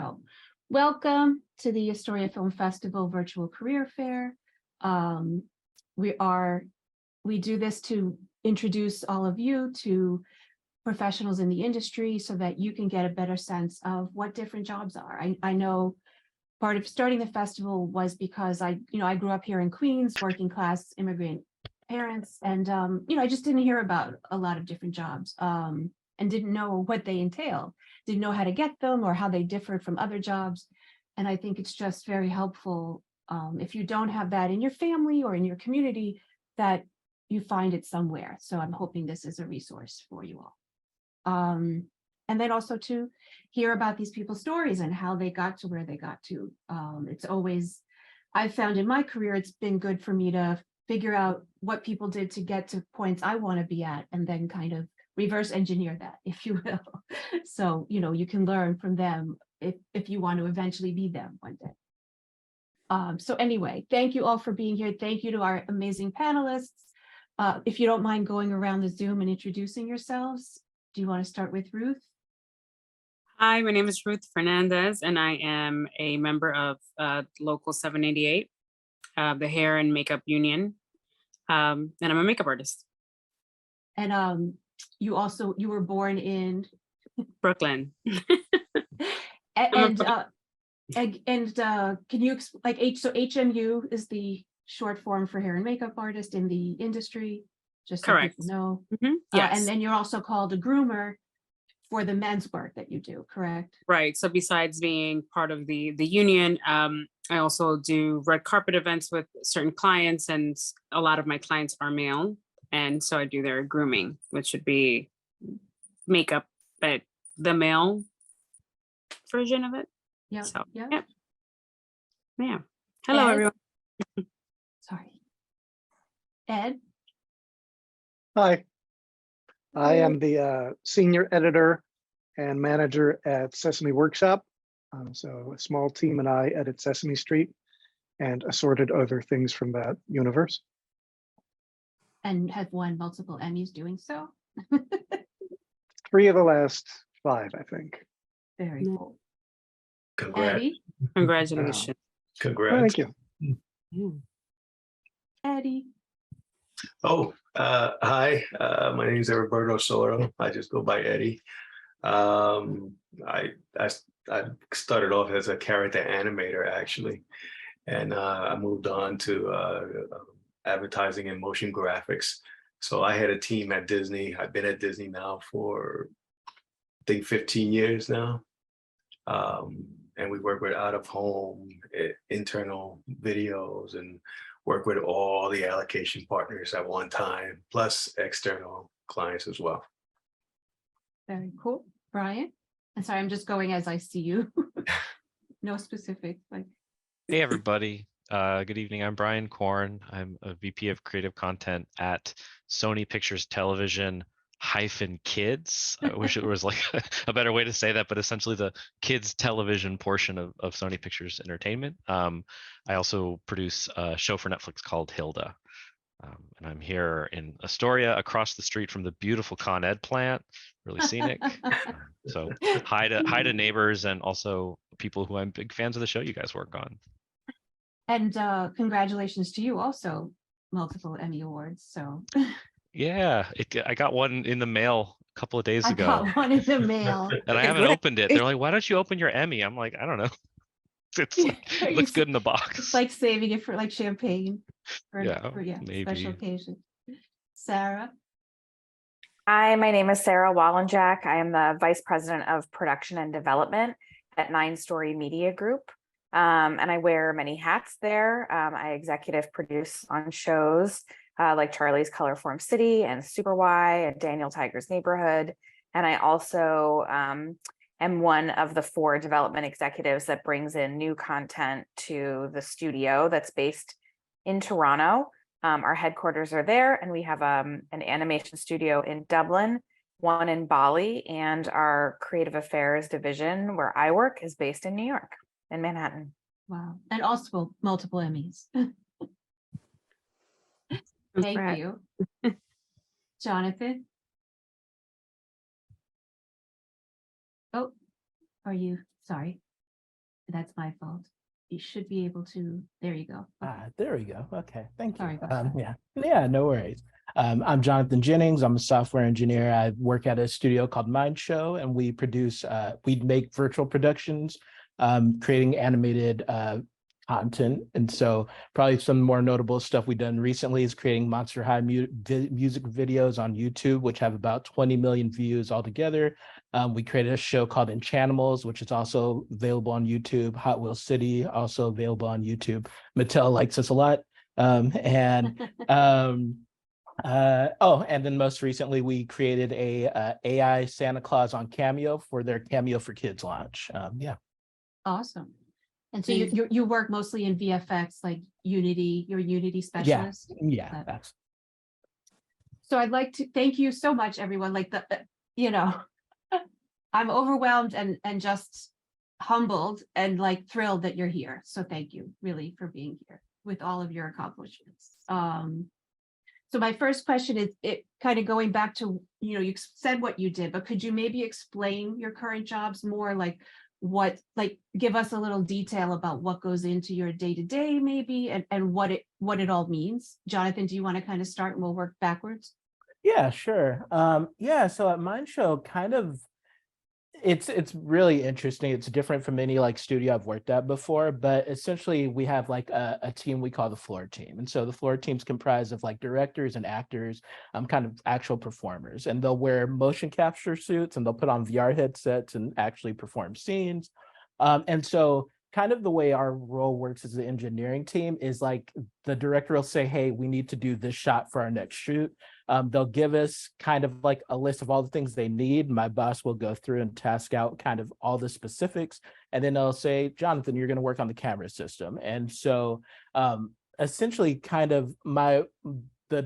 So, welcome to the Astoria Film Festival Virtual Career Fair. We do this to introduce all of you to professionals in the industry so that you can get a better sense of what different jobs are. I know part of starting the festival was because I grew up here in Queens, working class immigrant parents, and I just didn't hear about a lot of different jobs and didn't know what they entail, didn't know how to get them or how they differed from other jobs. And I think it's just very helpful if you don't have that in your family or in your community, that you find it somewhere. So I'm hoping this is a resource for you all. And then also to hear about these people's stories and how they got to where they got to. It's always, I've found in my career, it's been good for me to figure out what people did to get to points I want to be at, and then kind of reverse engineer that, if you will. So, you can learn from them if you want to eventually be them one day. So anyway, thank you all for being here. Thank you to our amazing panelists. If you don't mind going around the Zoom and introducing yourselves. Do you want to start with Ruth? Hi, my name is Ruth Fernandez, and I am a member of Local 788, the Hair and Makeup Union, and I'm a makeup artist. And you were born in Brooklyn. and can you so HMU is the short form for hair and makeup artist in the industry, just so Correct. people know. Yes. And then you're also called a groomer for the men's work that you do, correct? Right. So besides being part of the union, I also do red carpet events with certain clients, and a lot of my clients are male, and so I do their grooming, which should be makeup, but the male version of it. Yeah. So, yeah. Hello, Ed? everyone. Sorry. Ed? Hi, I am the senior editor and manager at Sesame Workshop. So a small team and I edit Sesame Street and assorted other things from that universe. And have won multiple Emmys doing so. 3 of the last 5, I think. Very cool. Congrats. Eddie? Congratulations. Congrats. Thank you. Eddie? Oh, hi. My name is Eriberto Soto. I just go by Eddie. I started off as a character animator, actually, and I moved on to advertising and motion graphics. So I had a team at Disney. I've been at Disney now for, I think, 15 years now. And we work with out of home, internal videos, and work with all the allocation partners at one time, plus external clients as well. Very cool. Bryan? I'm sorry, I'm just going as I see you. No specifics. Hey, everybody. Good evening. I'm Bryan Korn. I'm a VP of Creative Content at Sony Pictures Television -Kids. I wish it was like a better way to say that, but essentially the kids television portion of Sony Pictures Entertainment. I also produce a show for Netflix called Hilda. And I'm here in Astoria, across the street from the beautiful Con Ed plant, really scenic. So hi to neighbors and also people who I'm big fans of the show you guys work on. And congratulations to you also, multiple Emmy Awards. So yeah, I got one in the mail a couple of days ago. I got one in the mail. And I haven't opened it. They're like, why don't you open your Emmy? I'm like, I don't know. It looks good in the box. It's like saving it for like champagne. For maybe. Special occasion. Sarah? Hi, my name is Sarah Wallendjack. I am the Vice President of Production and Development at 9 Story Media Group. And I wear many hats there. I executive produce on shows like Charlie's Colorform City and Super Y and Daniel Tiger's Neighborhood. And I also am one of the 4 development executives that brings in new content to the studio that's based in Toronto. Our headquarters are there, and we have an animation studio in Dublin, one in Bali, and our creative affairs division where I work is based in New York, in Manhattan. Wow. And also multiple Emmys. Thank you. Jonathan? Oh, are you? Sorry. That's my fault. You should be able to, there you go. Okay. There we go. Okay, thank you. Sorry about that. Yeah, no worries. I'm Jonathan Jennings. I'm a software engineer. I work at a studio called Mind Show, and we produce, we make virtual productions, creating animated content. And so probably some more notable stuff we've done recently is creating Monster High music videos on YouTube, which have about 20 million views altogether. We created a show called Enchantimals, which is also available on YouTube. Hot Wheel City, also available on YouTube. Mattel likes us a lot. And then most recently we created a AI Santa Claus on Cameo for their Cameo for Kids launch. Yeah. Awesome. And so you work mostly in VFX, like Unity, you're a Unity specialist? Yeah, that's. So I'd like to thank you so much, everyone. Like I'm overwhelmed and just humbled and like thrilled that you're here. So thank you really for being here with all of your accomplishments. So my first question is it kind of going back to, you said what you did, but could you maybe explain your current jobs more, like give us a little detail about what goes into your day-to-day maybe and what it all means. Jonathan, do you want to kind of start and we'll work backwards? Yeah, sure. So at Mind Show, kind of it's really interesting. It's different from any like studio I've worked at before, but essentially we have like a team we call the floor team. And so the floor team's comprised of like directors and actors, kind of actual performers, and they'll wear motion capture suits and they'll put on VR headsets and actually perform scenes. And so kind of the way our role works as the engineering team is like the director will say, hey, we need to do this shot for our next shoot. They'll give us kind of like a list of all the things they need. My boss will go through and task out kind of all the specifics. And then they'll say, Jonathan, you're going to work on the camera system. And so essentially kind of the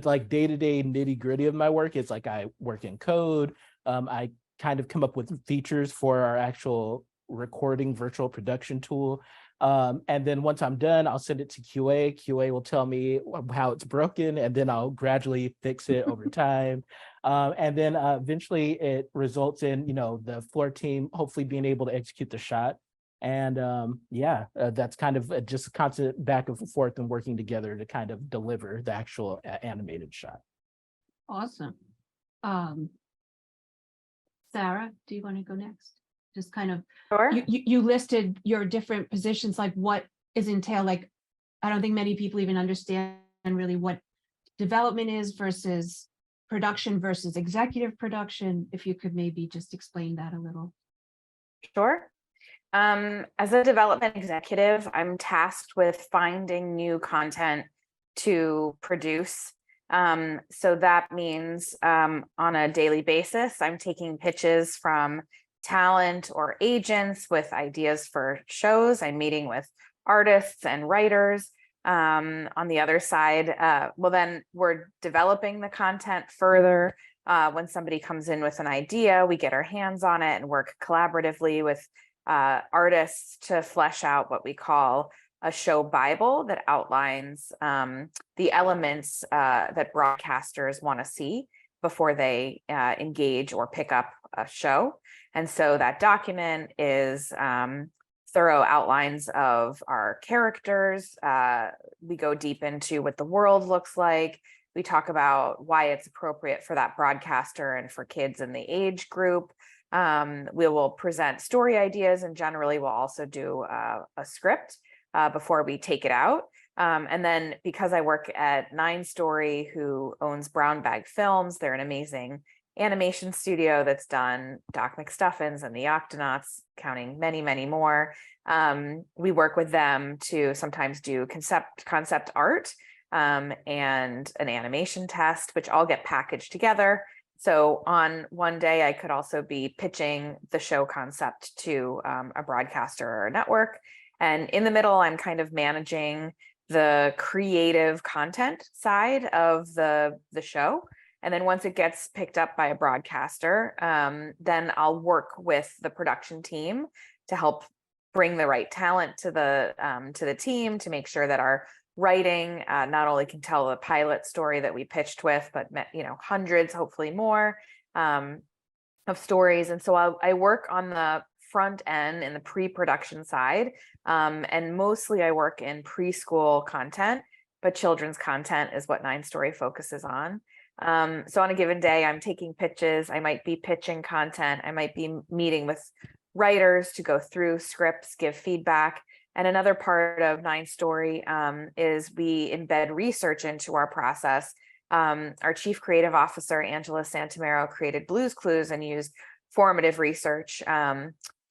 like day-to-day nitty-gritty of my work is like I work in code. I kind of come up with features for our actual recording virtual production tool. And then once I'm done, I'll send it to QA. QA will tell me how it's broken, and then I'll gradually fix it over time. And then eventually it results in, the floor team hopefully being able to execute the shot. And that's kind of just a constant back and forth and working together to kind of deliver the actual animated shot. Awesome. Sarah, do you want to go next? Just kind of, Sure. you listed your different positions, like what is entailed. Like, I don't think many people even understand really what development is versus production versus executive production. If you could maybe just explain that a little. Sure. As a development executive, I'm tasked with finding new content to produce. So that means on a daily basis, I'm taking pitches from talent or agents with ideas for shows. I'm meeting with artists and writers. On the other side, then we're developing the content further. When somebody comes in with an idea, we get our hands on it and work collaboratively with artists to flesh out what we call a show Bible that outlines the elements that broadcasters want to see before they engage or pick up a show. And so that document is thorough outlines of our characters. We go deep into what the world looks like. We talk about why it's appropriate for that broadcaster and for kids in the age group. We will present story ideas, and generally we'll also do a script before we take it out. And then because I work at 9 Story, who owns Brown Bag Films, they're an amazing animation studio that's done Doc McStuffins and the Octonauts, counting many, many more. We work with them to sometimes do concept art and an animation test, which all get packaged together. So on one day, I could also be pitching the show concept to a broadcaster or a network. And in the middle, I'm kind of managing the creative content side of the show. And then once it gets picked up by a broadcaster, then I'll work with the production team to help bring the right talent to the team to make sure that our writing not only can tell the pilot story that we pitched with, but hundreds, hopefully more, of stories. And so I work on the front end in the pre-production side. And mostly I work in preschool content, but children's content is what 9 Story focuses on. So on a given day, I'm taking pitches, I might be pitching content, I might be meeting with writers to go through scripts, give feedback. And another part of 9 Story is we embed research into our process. Our chief creative officer, Angela Santamero, created Blue's Clues and used formative research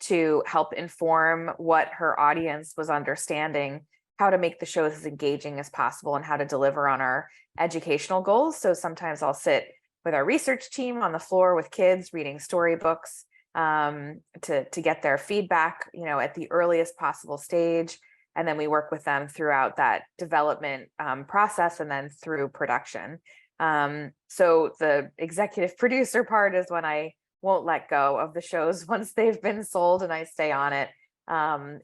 to help inform what her audience was understanding, how to make the shows as engaging as possible, and how to deliver on our educational goals. So sometimes I'll sit with our research team on the floor with kids reading storybooks to get their feedback, at the earliest possible stage. And then we work with them throughout that development process and then through production. So the executive producer part is when I won't let go of the shows once they've been sold, and I stay on it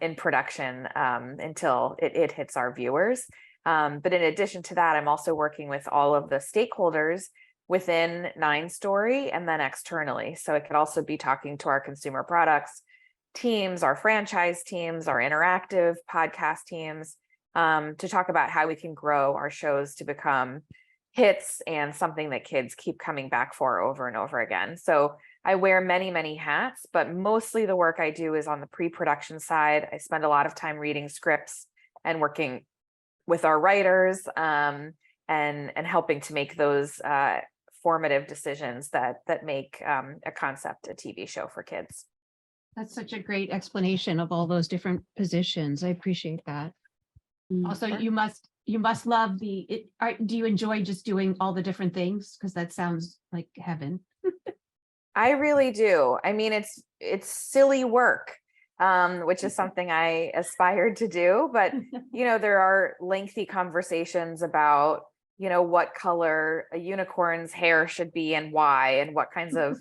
in production until it hits our viewers. But in addition to that, I'm also working with all of the stakeholders within 9 Story and then externally. So it could also be talking to our consumer products teams, our franchise teams, our interactive podcast teams, to talk about how we can grow our shows to become hits and something that kids keep coming back for over and over again. So I wear many, many hats, but mostly the work I do is on the pre-production side. I spend a lot of time reading scripts and working with our writers and helping to make those formative decisions that make a concept a TV show for kids. That's such a great explanation of all those different positions. I appreciate that. Also, Sure. you must love do you enjoy just doing all the different things? Because that sounds like heaven. I really do. I mean, it's silly work, which is something I aspired to do. But, there are lengthy conversations about, what color a unicorn's hair should be and why, and what kinds of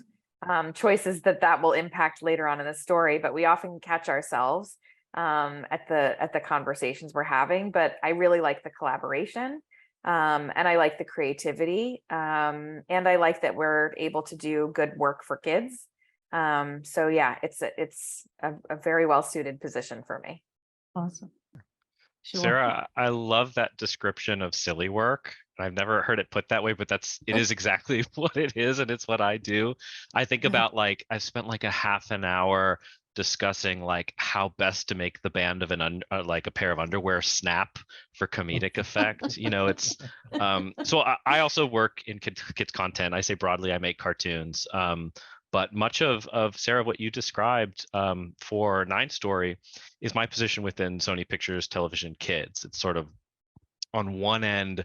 choices that will impact later on in the story. But we often catch ourselves at the conversations we're having. But I really like the collaboration. And I like the creativity, and I like that we're able to do good work for kids. So yeah, it's a very well suited position for me. Awesome. Sure. Sarah, I love that description of silly work. I've never heard it put that way, but it is exactly what it is, and it's what I do. I think about I've spent like a half an hour discussing how best to make the band of a pair of underwear snap for comedic effect. It's so I also work in kids content. I say broadly, I make cartoons. But much of Sarah, what you described for 9 Story is my position within Sony Pictures Television Kids. It's sort of on one end,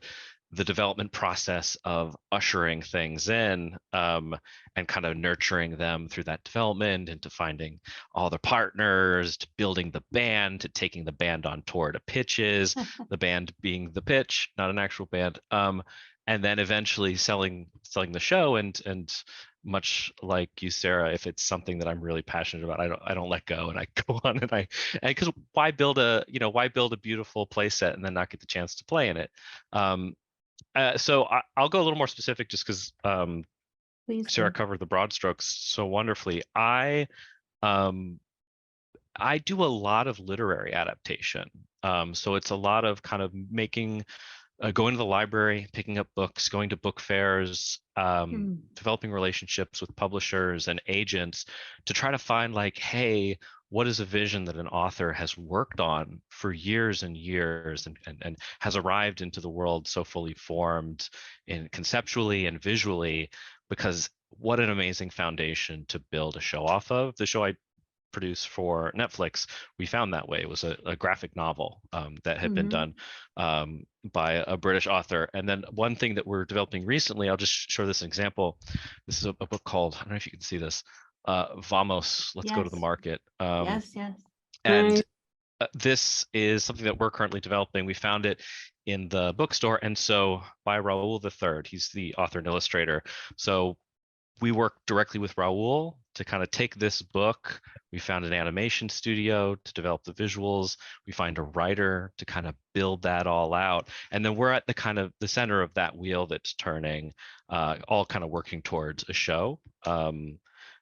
the development process of ushering things in and kind of nurturing them through that development, into finding all the partners, to building the band, to taking the band on tour to pitches, the band being the pitch, not an actual band, and then eventually selling the show. And much like you, Sarah, if it's something that I'm really passionate about, I don't let go, and I go on and because why build a beautiful play set and then not get the chance to play in it? So I'll go a little more specific just because Sarah covered the broad strokes so wonderfully. I do a lot of literary adaptation. So it's a lot of kind of going to the library, picking up books, going to book fairs, developing relationships with publishers and agents to try to find hey, what is a vision that an author has worked on for years and years and has arrived into the world so fully formed conceptually and visually, because what an amazing foundation to build a show off of. The show I produced for Netflix, we found that way. It was a graphic novel that had been done by a British author. And then one thing that we're developing recently, I'll just show this example. This is a book called, I don't know if you can see this, Vamos, Let's Go to the Market. Yes. And this is something that we're currently developing. We found it in the bookstore, and so by Raul III. He's the author and illustrator. So we work directly with Raul to kind of take this book. We found an animation studio to develop the visuals. We find a writer to kind of build that all out. And then we're at the center of that wheel that's turning, all kind of working towards a show.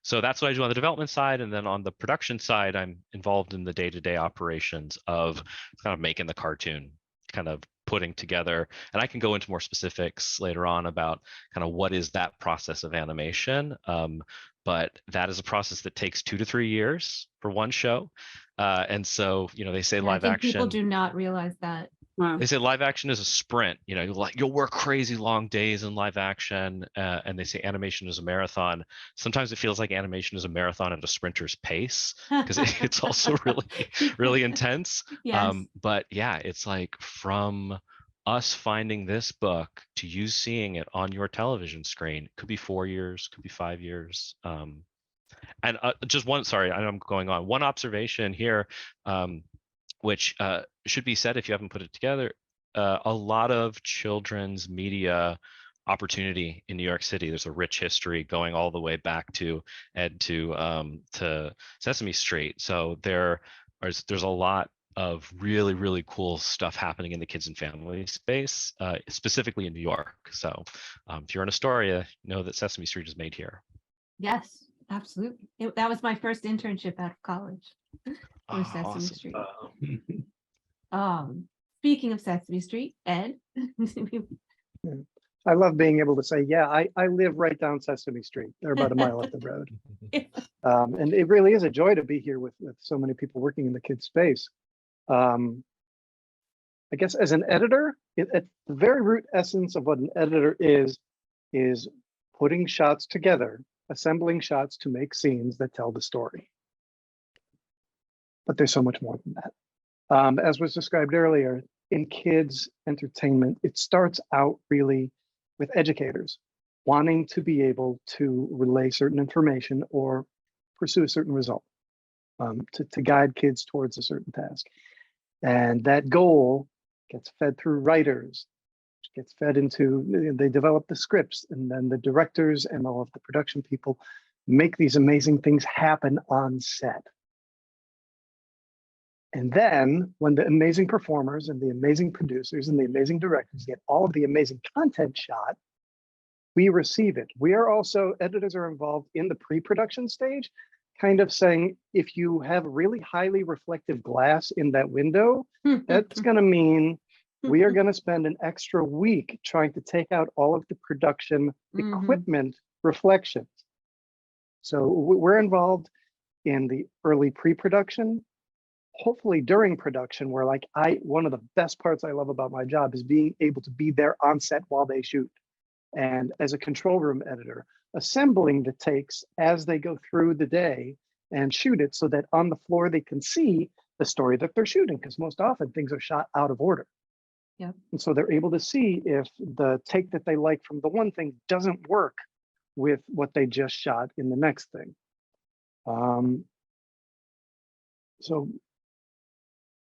So that's what I do on the development side. And then on the production side, I'm involved in the day-to-day operations of kind of making the cartoon, kind of putting together. And I can go into more specifics later on about kind of what is that process of animation. But that is a process that takes 2 to 3 years for one show. And so, they say And I live think people action. do not realize that. Wow. They say live action is a sprint. You'll work crazy long days in live action, and they say animation is a marathon. Sometimes it feels like animation is a marathon at a sprinter's pace because it's also really intense. Yes. But yeah, it's like from us finding this book to you seeing it on your television screen, could be 4 years, could be 5 years. And just one, sorry, I'm going on. One observation here. Which should be said if you haven't put it together, a lot of children's media opportunity in New York City. There's a rich history going all the way back to Sesame Street. So there's a lot of really cool stuff happening in the kids and family space, specifically in New York. So if you're in Astoria, know that Sesame Street is made here. Yes, absolutely. That was my first internship out of college. For Sesame Awesome. Street. Speaking of Sesame Street, Ed. I love being able to say, yeah, I live right down Sesame Street. They're about a mile up the road. And it really is a joy to be here with so many people working in the kids space. I guess as an editor, at the very root essence of what an editor is putting shots together, assembling shots to make scenes that tell the story. But there's so much more than that. As was described earlier, in kids entertainment, it starts out really with educators wanting to be able to relay certain information or pursue a certain result, to guide kids towards a certain task. And that goal gets fed through writers, gets fed into, they develop the scripts, and then the directors and all of the production people make these amazing things happen on set. And then when the amazing performers and the amazing producers and the amazing directors get all of the amazing content shot, we receive it. We are also, editors are involved in the pre-production stage, kind of saying, if you have really highly reflective glass in that window, that's going to mean we are going to spend an extra week trying to take out all of the production equipment reflections. So we're involved in the early pre-production. Hopefully during production, where one of the best parts I love about my job is being able to be there on set while they shoot. And as a control room editor, assembling the takes as they go through the day and shoot it so that on the floor they can see the story that they're shooting, because most often things are shot out of order. Yeah. And so they're able to see if the take that they like from the one thing doesn't work with what they just shot in the next thing. So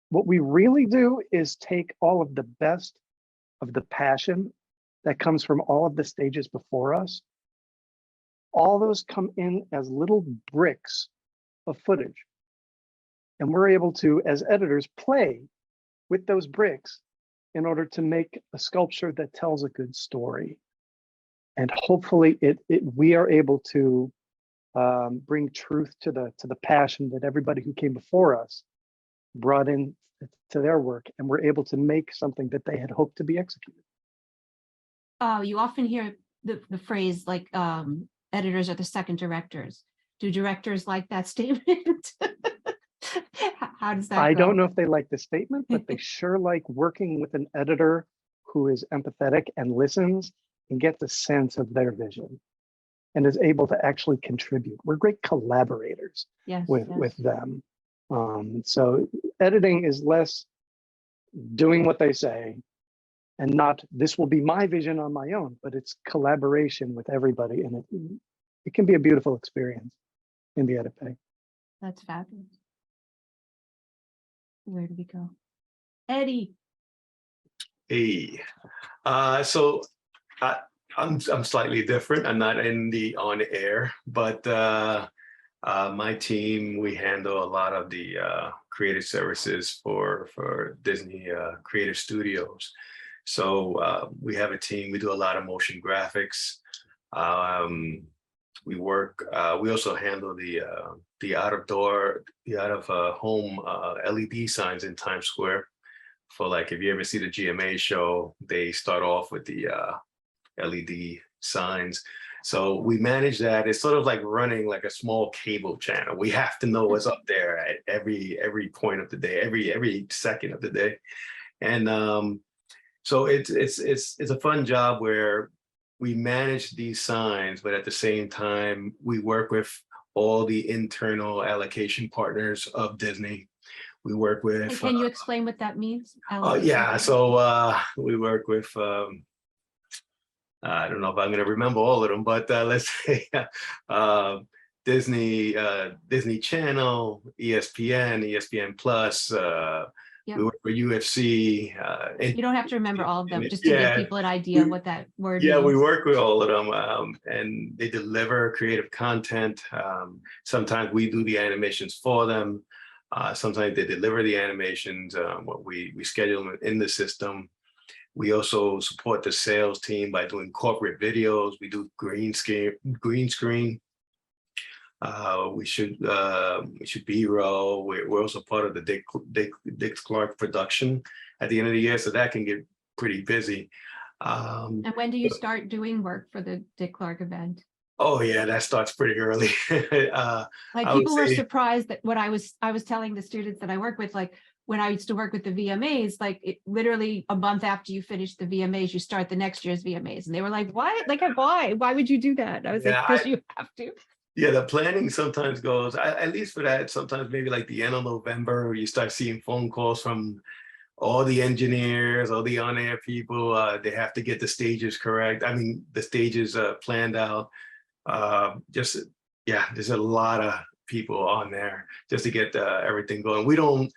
what we really do is take all of the best of the passion that comes from all of the stages before us. All those come in as little bricks of footage. And we're able to, as editors, play with those bricks in order to make a sculpture that tells a good story. And hopefully we are able to bring truth to the passion that everybody who came before us brought in to their work, and we're able to make something that they had hoped to be executed. You often hear the phrase like editors are the second directors. Do directors like that statement? How does that go? I don't know if they like the statement, but they sure like working with an editor who is empathetic and listens and gets a sense of their vision and is able to actually contribute. We're great collaborators with them. So editing is less doing what they say and not, this will be my vision on my own, but it's collaboration with everybody. And it can be a beautiful experience in the edit bay. That's fabulous. Where do we go? Eddie. Hey, so I'm slightly different. I'm not in the on air, but my team, we handle a lot of the creative services for Disney creative studios. So we have a team, we do a lot of motion graphics. We work. We also handle the out of home LED signs in Times Square. For like, if you ever see the GMA show, they start off with the LED signs. So we manage that. It's sort of like running like a small cable channel. We have to know what's up there at every point of the day, every second of the day. And so it's a fun job where we manage these signs, but at the same time, we work with all the internal allocation partners of Disney. We work with. And can you explain what that means? Yeah, so we work with. I don't know if I'm going to remember all of them, but let's say Disney Channel, ESPN, ESPN Plus. Yep. We work with UFC. You don't have to remember all of them, just to give people an idea of what that word means. We work with all of them, and they deliver creative content. Sometimes we do the animations for them. Sometimes they deliver the animations. We schedule them in the system. We also support the sales team by doing corporate videos. We do green screen. We should B-roll. We're also part of the Dick Clark production at the end of the year, so that can get pretty busy. And when do you start doing work for the Dick Clark event? Oh yeah, that starts pretty early. Like, people were surprised that what I was telling the students that I work with, like, when I used to work with the VMAs, like, literally a month after you finish the VMAs, you start the next year's VMAs. And they were like, what? Like, why would you do that? I was like, because you have to. Yeah, the planning sometimes goes, at least for that, sometimes maybe like the end of November, you start seeing phone calls from all the engineers, all the on-air people. They have to get the stages correct. I mean, the stages planned out. There's a lot of people on there just to get everything going. We don't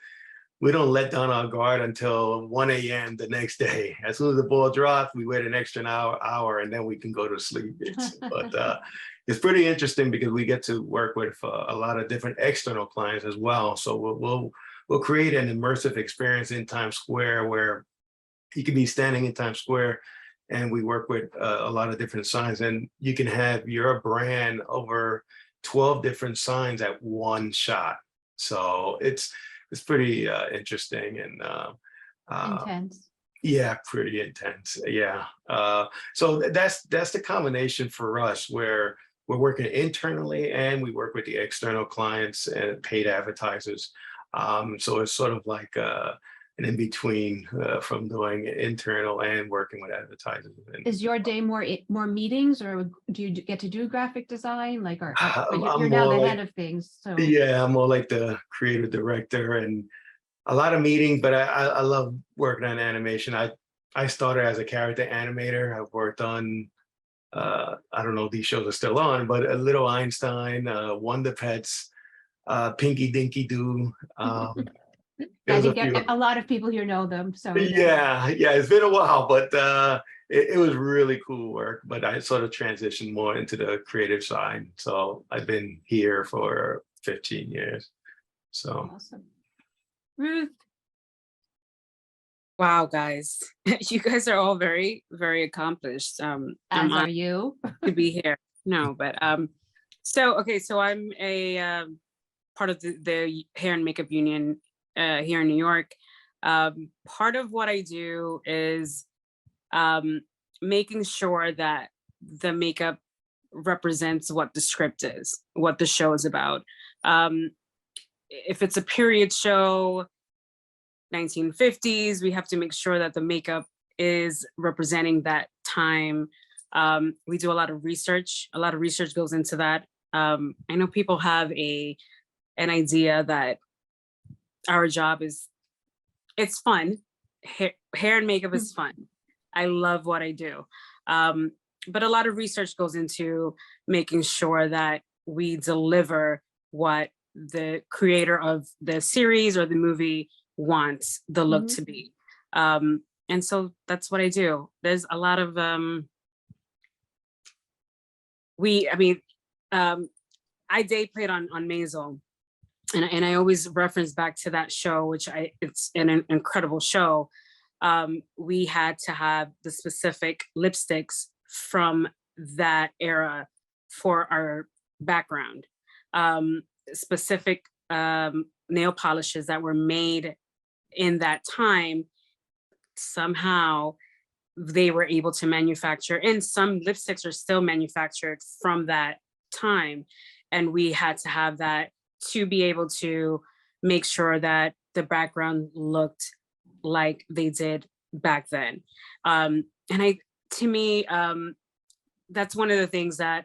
let down our guard until 1 a.m. the next day. As soon as the ball drops, we wait an extra hour, and then we can go to sleep. It's pretty interesting because we get to work with a lot of different external clients as well. So we'll create an immersive experience in Times Square where you can be standing in Times Square, and we work with a lot of different signs, and you can have your brand over 12 different signs at one shot. So it's pretty interesting and Intense. Yeah, pretty intense. Yeah. So that's the combination for us, where we're working internally and we work with the external clients and paid advertisers. So it's sort of like an in-between from doing internal and working with advertisers. Is your day more meetings, or do you get to do graphic design? Like, but I'm you're now more the head of things. So yeah, I'm more like the creative director, and a lot of meetings, but I love working on animation. I started as a character animator. I've worked on, I don't know if these shows are still on, but a Little Einstein, Wonder Pets, Pinky Dinky Doo. I think a lot of people here know them. So yeah, it's been a while, but it was really cool work. But I sort of transitioned more into the creative side. So I've been here for 15 years. So awesome. Ruth. Wow, guys, you guys are all very, very accomplished. As are you. To be here. No, but so I'm a part of the hair and makeup union here in New York. Part of what I do is making sure that the makeup represents what the script is, what the show is about. If it's a period show, 1950s, we have to make sure that the makeup is representing that time. We do a lot of research. A lot of research goes into that. I know people have an idea that our job it's fun. Hair and makeup is fun. I love what I do. But a lot of research goes into making sure that we deliver what the creator of the series or the movie wants the look to be. And so that's what I do. There's a lot of I day played on Maisel, and I always reference back to that show, which it's an incredible show. We had to have the specific lipsticks from that era for our background. Specific nail polishes that were made in that time, somehow they were able to manufacture, and some lipsticks are still manufactured from that time. And we had to have that to be able to make sure that the background looked like they did back then. And to me, that's one of the things that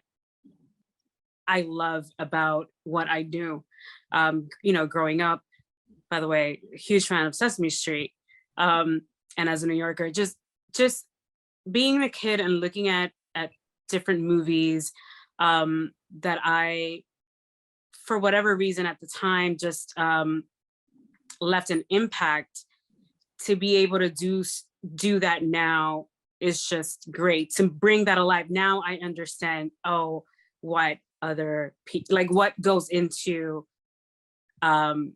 I love about what I do. You know, growing up, by the way, huge fan of Sesame Street. And as a New Yorker, just being a kid and looking at different movies that I, for whatever reason at the time, just left an impact. To be able to do that now is just great. To bring that alive now, I understand. Oh, what other like what goes into The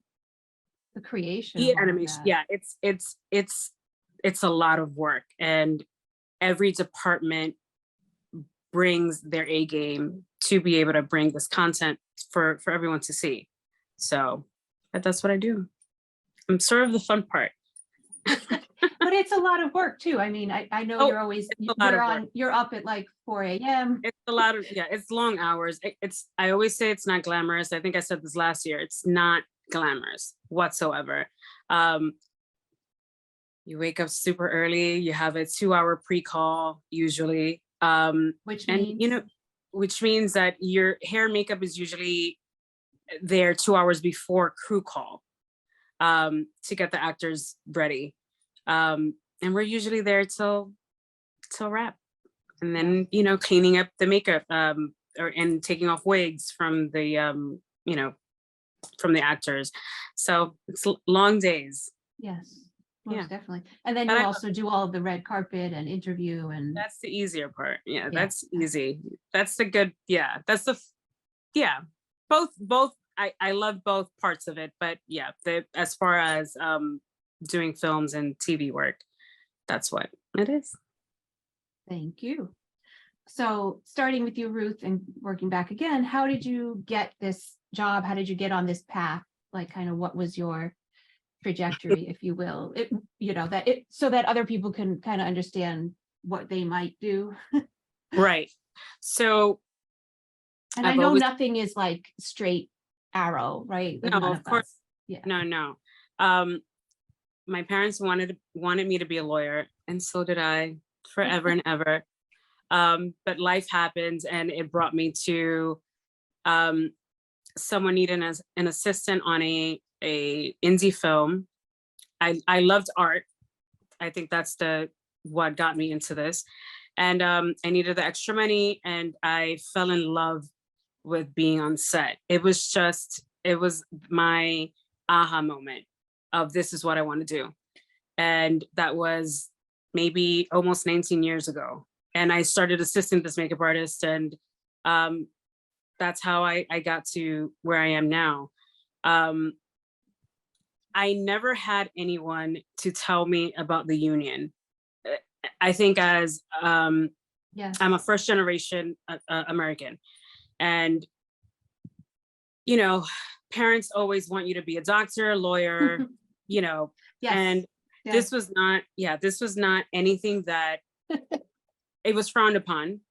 creation. of all of animation. that. Yeah, it's a lot of work, and every department brings their A game to be able to bring this content for everyone to see. So that's what I do. I'm sort of the fun part. But it's a lot of work too. I mean, I know Oh, you're always, a lot of work. you're up at like 4 a.m. It's a lot of, yeah, it's long hours. I always say it's not glamorous. I think I said this last year. It's not glamorous whatsoever. You wake up super early, you have a 2-hour pre-call usually. Which And means, you know, which means that your hair and makeup is usually there 2 hours before crew call to get the actors ready. And we're usually there till wrap. And then, you know, cleaning up the makeup and taking off wigs from the, you know, from the actors. So it's long days. yes, most Yeah. definitely. And then But you I- also do all of the red carpet and interview and That's the easier part. Yeah, Yeah. that's easy. That's the good. Yeah, that's the, yeah, both. I love both parts of it, but yeah, as far as doing films and TV work, that's what it is. thank you. So starting with you, Ruth, and working back again, how did you get this job? How did you get on this path? Like, kind of what was your trajectory, if you will? It, you know, so that other people can kind of understand what they might do. Right. So And I I've know always- nothing is like straight arrow, right? Like, No, none of course. us. Yeah. No. My parents wanted me to be a lawyer, and so did I, forever and ever. But life happens, and it brought me to someone needing an assistant on a indie film. I loved art. I think that's what got me into this. And I needed the extra money, and I fell in love with being on set. It was my aha moment of this is what I want to do. And that was maybe almost 19 years ago. And I started assisting this makeup artist, and that's how I got to where I am now. I never had anyone to tell me about the union. I think as Yes. I'm a first generation American, and you know, parents always want you to be a doctor, a lawyer, you know, Yes. and Yes. this was not anything that it was frowned upon.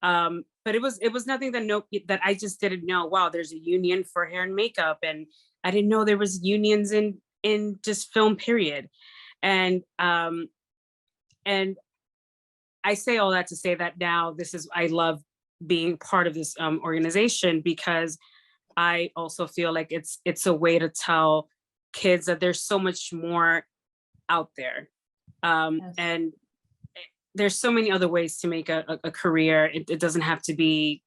But it was nothing that I just didn't know. Wow, there's a union for hair and makeup, and I didn't know there was unions in just film, period. And I say all that to say that now I love being part of this organization, because I also feel like it's a way to tell kids that there's so much more out there. Yes. And there's so many other ways to make a career. It doesn't have to be,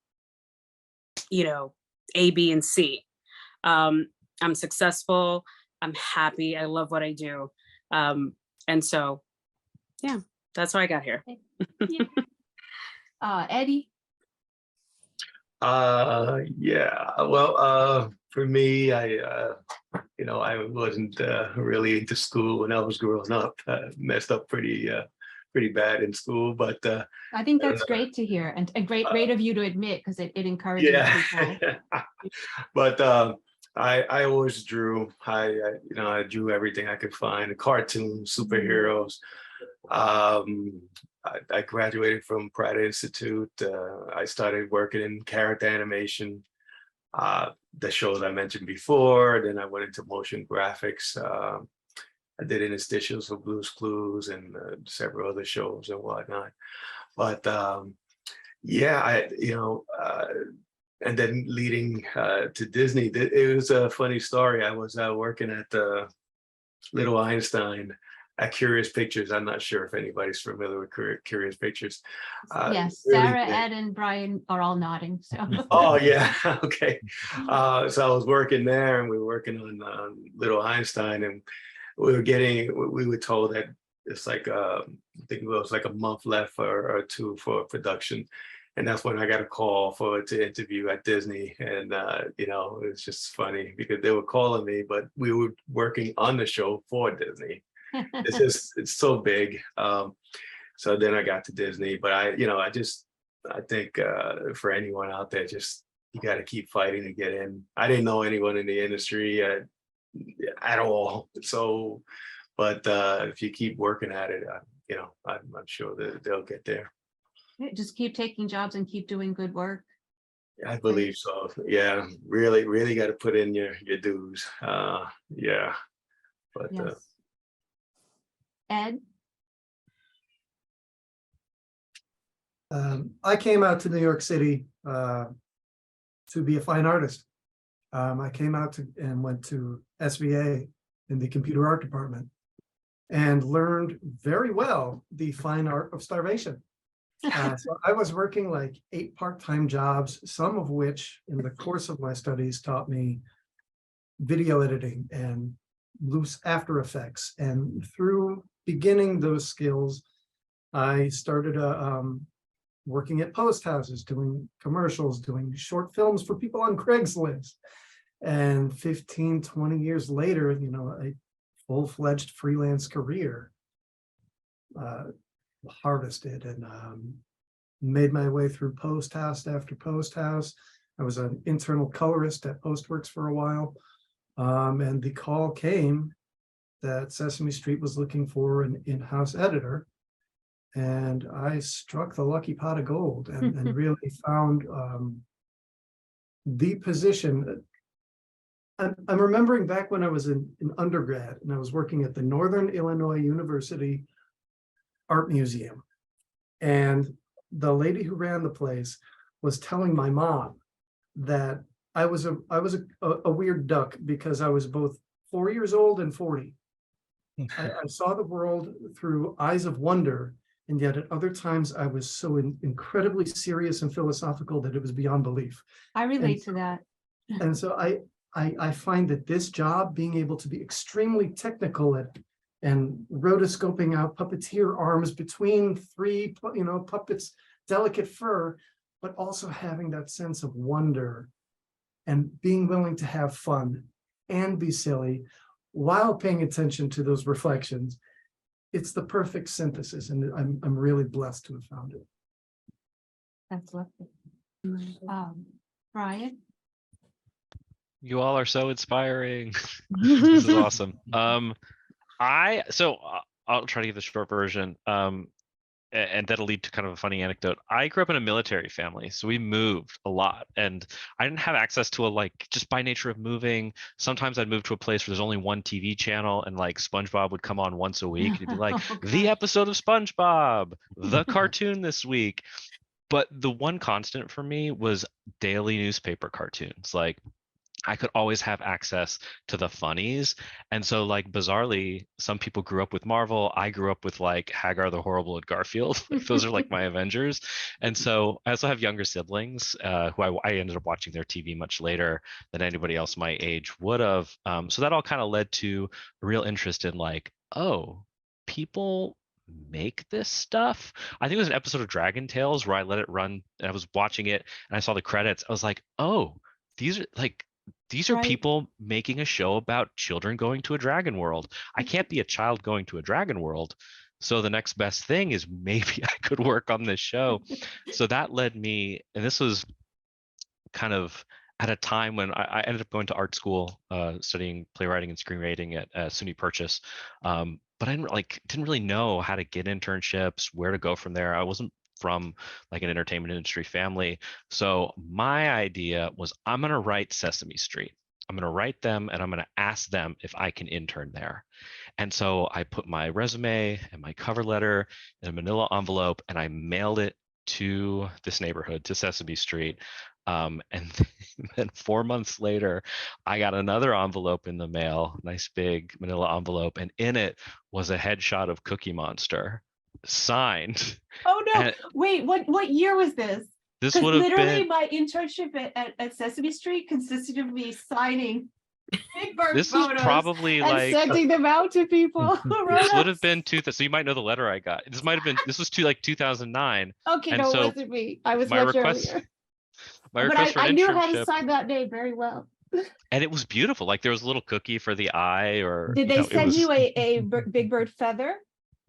you know, A, B, and C. I'm successful. I'm happy. I love what I do. And so, yeah, that's how I got here. Eddie. Yeah, well, for me, I wasn't really into school when I was growing up. Messed up pretty pretty bad in school, but I think I don't that's know. great to hear, and great of you to admit, because it encourages people. Yeah. But I always drew. I drew everything I could find: the cartoons, superheroes. I graduated from Pratt Institute. I started working in character animation, the shows I mentioned before. Then I went into motion graphics. I did interstitials for Blue's Clues and several other shows and whatnot. But yeah, and then leading to Disney, it was a funny story. I was working at Little Einstein at Curious Pictures. I'm not sure if anybody's familiar with Curious Pictures. Yes, really Sarah, big. Ed, and Bryan are all nodding. So. Oh yeah, okay. So I was working there, and we were working on Little Einstein, and we were told that it's like I think it was like a month left or two for production, and that's when I got a call to interview at Disney, and it's just funny because they were calling me, but we were working on the show for Disney. It's so big. So then I got to Disney, but I think for anyone out there, just you got to keep fighting to get in. I didn't know anyone in the industry at all. So, but if you keep working at it, I'm sure that they'll get there. Just keep taking jobs and keep doing good work. I believe so. Yeah, really got to put in your dues. Yeah, but Yes. Ed? I came out to New York City to be a fine artist. I came out and went to SVA in the computer art department and learned very well the fine art of starvation. So I was working like 8 part-time jobs, some of which in the course of my studies taught me video editing and loose After Effects. And through beginning those skills, I started working at post houses, doing commercials, doing short films for people on Craigslist. And 15, 20 years later, a full-fledged freelance career, harvested and made my way through post house after post house. I was an internal colorist at Postworks for a while. And the call came that Sesame Street was looking for an in-house editor. And I struck the lucky pot of gold and really found the position. I'm remembering back when I was in undergrad and I was working at the Northern Illinois University Art Museum. And the lady who ran the place was telling my mom that I was a weird duck because I was both 4 years old and 40. I saw the world through eyes of wonder, and yet at other times I was so incredibly serious and philosophical that it was beyond belief. I relate to that. And so I find that this job, being able to be extremely technical and rotoscoping out puppeteer arms between 3 puppets, delicate fur, but also having that sense of wonder and being willing to have fun and be silly while paying attention to those reflections. It's the perfect synthesis, and I'm really blessed to have found it. That's lovely. Bryan? You all are so inspiring. This is awesome. I'll try to give the short version. And that'll lead to kind of a funny anecdote. I grew up in a military family, so we moved a lot, and I didn't have access to just by nature of moving. Sometimes I'd move to a place where there's only one TV channel, and like SpongeBob would come on once a week, and it'd be like the episode of SpongeBob, the cartoon this week. But the one constant for me was daily newspaper cartoons. Like, I could always have access to the funnies. And so like bizarrely, some people grew up with Marvel. I grew up with like Hagar the Horrible and Garfield. Those are like my Avengers. And so I also have younger siblings who I ended up watching their TV much later than anybody else my age would have. So that all kind of led to a real interest in like, oh, people make this stuff. I think it was an episode of Dragon Tales where I let it run and I was watching it and I saw the credits. I was like, oh, these are Right. people making a show about children going to a dragon world. I can't be a child going to a dragon world. So the next best thing is maybe I could work on this show. So that led me, and this was kind of at a time when I ended up going to art school, studying playwriting and screenwriting at SUNY Purchase. But I didn't really know how to get internships, where to go from there. I wasn't from like an entertainment industry family. So my idea was, I'm going to write Sesame Street. I'm going to write them and I'm going to ask them if I can intern there. And so I put my resume and my cover letter in a manila envelope and I mailed it to this neighborhood, to Sesame Street. And then 4 months later, I got another envelope in the mail, nice big manila envelope, and in it was a headshot of Cookie Monster signed. Oh no, And wait, what year was this? this Because would have literally been, my internship at Sesame Street consisted of me signing Big Bird this was photos probably and like, sending them out to people. who wrote this would us. have been so you might know the letter I got. This might have been, this was like 2009. Okay, And no, so it wasn't me. I was my much request, earlier. my But request for I an knew how to internship, sign that name very well. and it was beautiful. Like there was a little cookie for the eye, or Did you they know, it send was, you a Big Bird feather?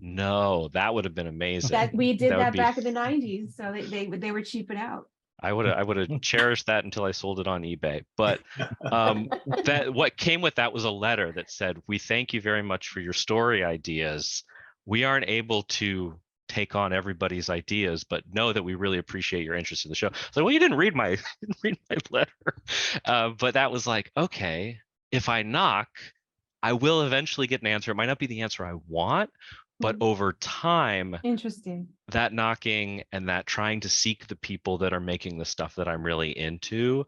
no, that would have been amazing. That we did That would that be, back in the 90s. So they were cheaping out. I would have cherished that until I sold it on eBay. But that what came with that was a letter that said, "We thank you very much for your story ideas. We aren't able to take on everybody's ideas, but know that we really appreciate your interest in the show." So, well, you didn't read my letter, but that was like, okay, if I knock, I will eventually get an answer. It might not be the answer I want, but over time, Interesting. that knocking and that trying to seek the people that are making the stuff that I'm really into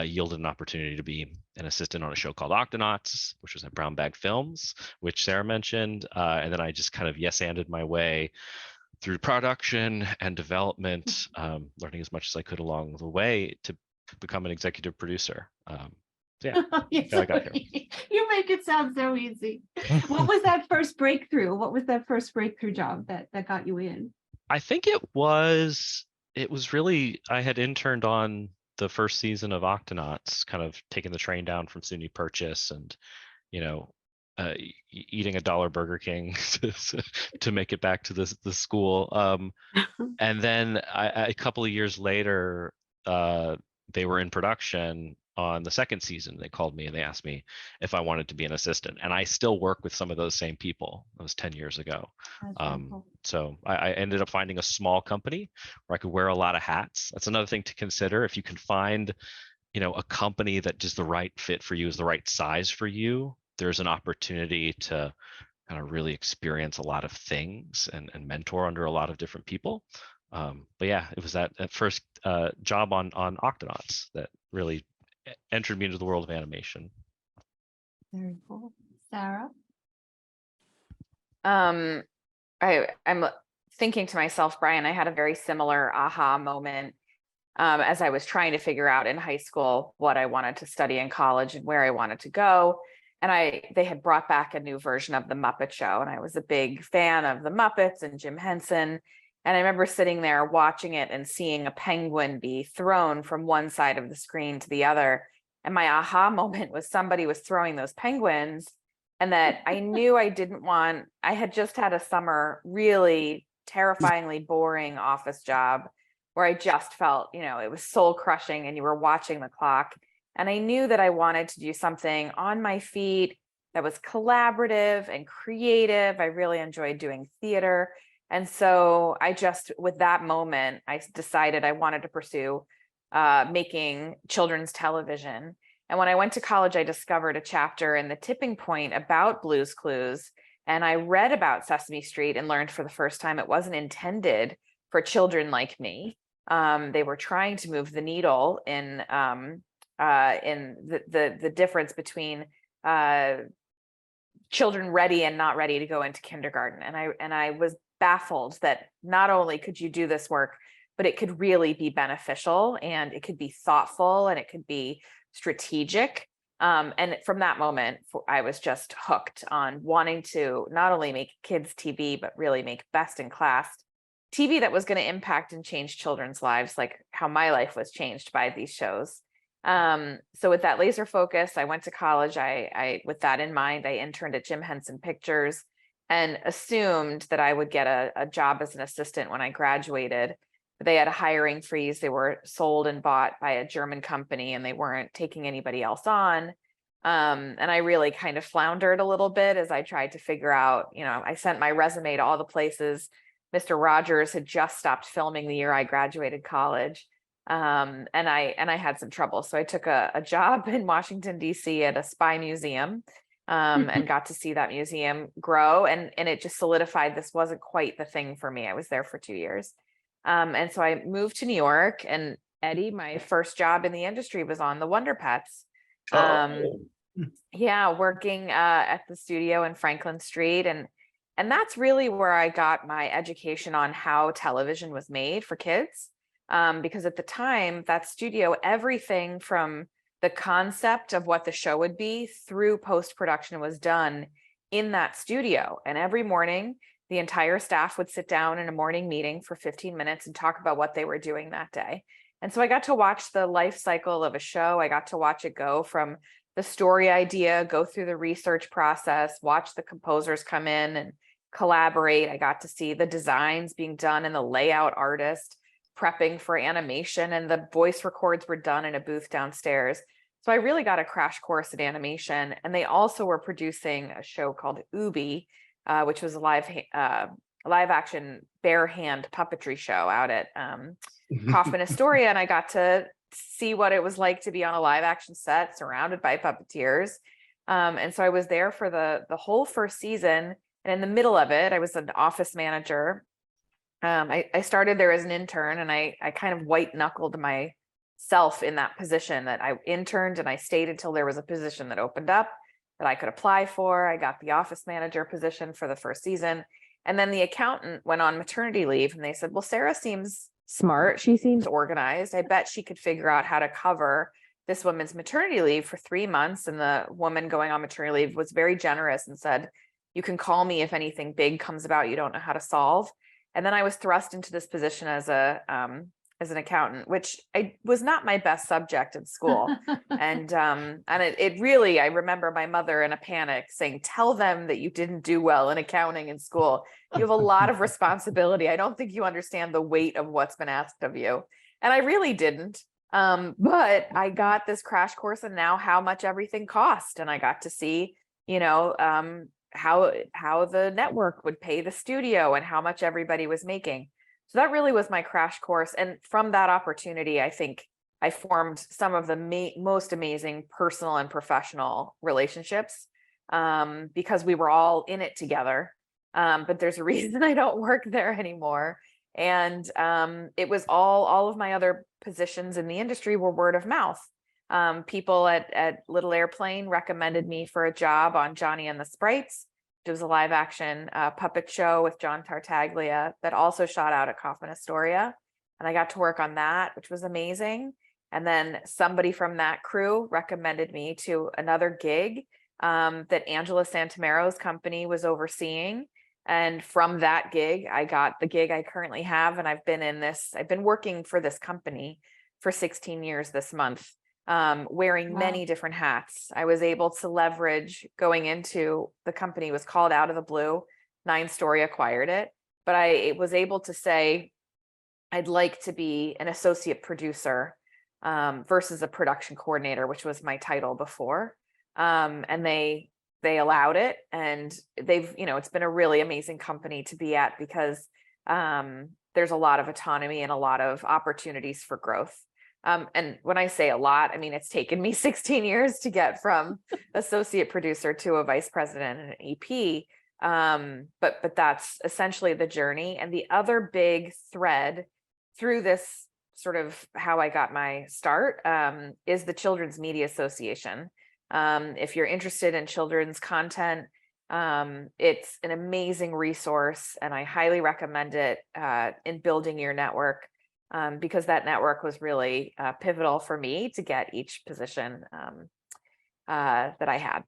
yielded an opportunity to be an assistant on a show called Octonauts, which was at Brown Bag Films, which Sarah mentioned. And then I just kind of yes-anded my way through production and development, learning as much as I could along the way to become an executive producer. Yeah, Yes, I got here. you make it sound so easy. What was that first breakthrough? What was that first breakthrough job that got you in? I think it was really, I had interned on the first season of Octonauts, kind of taking the train down from SUNY Purchase and, you know, eating $1 Burger King to make it back to the school. And then a couple of years later, they were in production on the second season. They called me and they asked me if I wanted to be an assistant. And I still work with some of those same people. That was 10 years ago. So I ended up finding a small company where I could wear a lot of hats. That's another thing to consider. If you can find, you know, a company that is the right fit for you, is the right size for you, there's an opportunity to kind of really experience a lot of things and mentor under a lot of different people. But yeah, it was that first job on Octonauts that really entered me into the world of animation. Very cool. Sarah? I'm thinking to myself, Bryan, I had a very similar aha moment as I was trying to figure out in high school what I wanted to study in college and where I wanted to go. And they had brought back a new version of the Muppet Show, and I was a big fan of the Muppets and Jim Henson. And I remember sitting there watching it and seeing a penguin be thrown from one side of the screen to the other. And my aha moment was somebody was throwing those penguins, and that I knew I had just had a summer really terrifyingly boring office job where I just felt, you know, it was soul crushing and you were watching the clock. And I knew that I wanted to do something on my feet that was collaborative and creative. I really enjoyed doing theater. And so with that moment, I decided I wanted to pursue making children's television. And when I went to college, I discovered a chapter in the Tipping Point about Blue's Clues. And I read about Sesame Street and learned for the first time it wasn't intended for children like me. They were trying to move the needle in the difference between children ready and not ready to go into kindergarten. And I was baffled that not only could you do this work, but it could really be beneficial and it could be thoughtful and it could be strategic. And from that moment, I was just hooked on wanting to not only make kids TV, but really make best in class TV that was going to impact and change children's lives, like how my life was changed by these shows. So with that laser focus, I went to college. I with that in mind, I interned at Jim Henson Pictures. and assumed that I would get a job as an assistant when I graduated. But they had a hiring freeze. They were sold and bought by a German company, and they weren't taking anybody else on. And I really kind of floundered a little bit as I tried to figure out, I sent my resume to all the places. Mr. Rogers had just stopped filming the year I graduated college. And I had some trouble. So I took a job in Washington, D.C. at a spy museum, and got to see that museum grow. And it just solidified this wasn't quite the thing for me. I was there for 2 years. And so I moved to New York, and Eddie, my first job in the industry was on the Wonder Pets. Yeah, working at the studio in Franklin Street. And that's really where I got my education on how television was made for kids. Because at the time, that studio, everything from the concept of what the show would be through post-production was done in that studio. And every morning, the entire staff would sit down in a morning meeting for 15 minutes and talk about what they were doing that day. And so I got to watch the life cycle of a show. I got to watch it go from the story idea, go through the research process, watch the composers come in and collaborate. I got to see the designs being done and the layout artist prepping for animation, and the voice records were done in a booth downstairs. So I really got a crash course in animation. And they also were producing a show called Ubi, which was a live action bare hand puppetry show out at Kaufman Astoria. And I got to see what it was like to be on a live action set surrounded by puppeteers. And so I was there for the whole first season. And in the middle of it, I was an office manager. I started there as an intern, and I kind of white knuckled myself in that position, that I interned and I stayed until there was a position that opened up that I could apply for. I got the office manager position for the first season. And then the accountant went on maternity leave, and they said, well, Sarah seems smart. She seems organized. I bet she could figure out how to cover this woman's maternity leave for 3 months. And the woman going on maternity leave was very generous and said, you can call me if anything big comes about you don't know how to solve. And then I was thrust into this position as an accountant, which was not my best subject in school. And it really, I remember my mother in a panic saying, tell them that you didn't do well in accounting in school. You have a lot of responsibility. I don't think you understand the weight of what's been asked of you. And I really didn't. But I got this crash course in now how much everything cost. And I got to see, how the network would pay the studio and how much everybody was making. So that really was my crash course. And from that opportunity, I think I formed some of the most amazing personal and professional relationships, because we were all in it together. But there's a reason I don't work there anymore. And it was all of my other positions in the industry were word of mouth. People at Little Airplane recommended me for a job on Johnny and the Sprites. It was a live action puppet show with John Tartaglia that also shot out at Kaufman Astoria. And I got to work on that, which was amazing. And then somebody from that crew recommended me to another gig that Angela Santamaro's company was overseeing. And from that gig, I got the gig I currently have. And I've been working for this company for 16 years this month. Wearing many different hats. I was able to leverage going into the company was called out of the blue. 9 Story acquired it, but I was able to say, I'd like to be an associate producer versus a production coordinator, which was my title before. And they allowed it, and they've, it's been a really amazing company to be at because there's a lot of autonomy and a lot of opportunities for growth. And when I say a lot, I mean, it's taken me 16 years to get from associate producer to a vice president and an EP. But that's essentially the journey. And the other big thread through this sort of how I got my start is the Children's Media Association. If you're interested in children's content, it's an amazing resource, and I highly recommend it in building your network. Because that network was really pivotal for me to get each position that I had.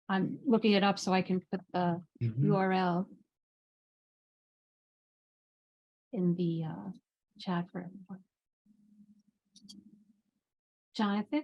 I'm looking it up so I can put the URL in the chat for everyone. Jonathan?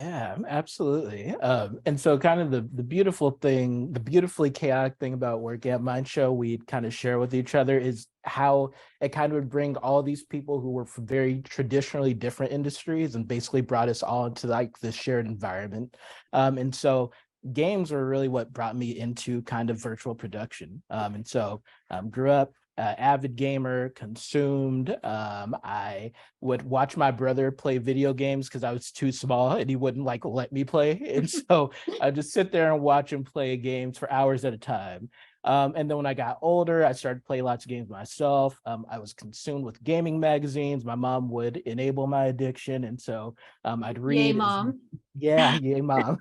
Yeah, absolutely. And so kind of the beautiful thing, the beautifully chaotic thing about working at Mind Show, we kind of share with each other is how it kind of would bring all these people who were from very traditionally different industries and basically brought us all into like this shared environment. And so games were really what brought me into kind of virtual production. And so grew up avid gamer, consumed. I would watch my brother play video games because I was too small and he wouldn't like let me play. And so I'd just sit there and watch him play games for hours at a time. And then when I got older, I started playing lots of games myself. I was consumed with gaming magazines. My mom would enable my addiction. And so I'd Yay, read. mom. Yeah, yay, mom.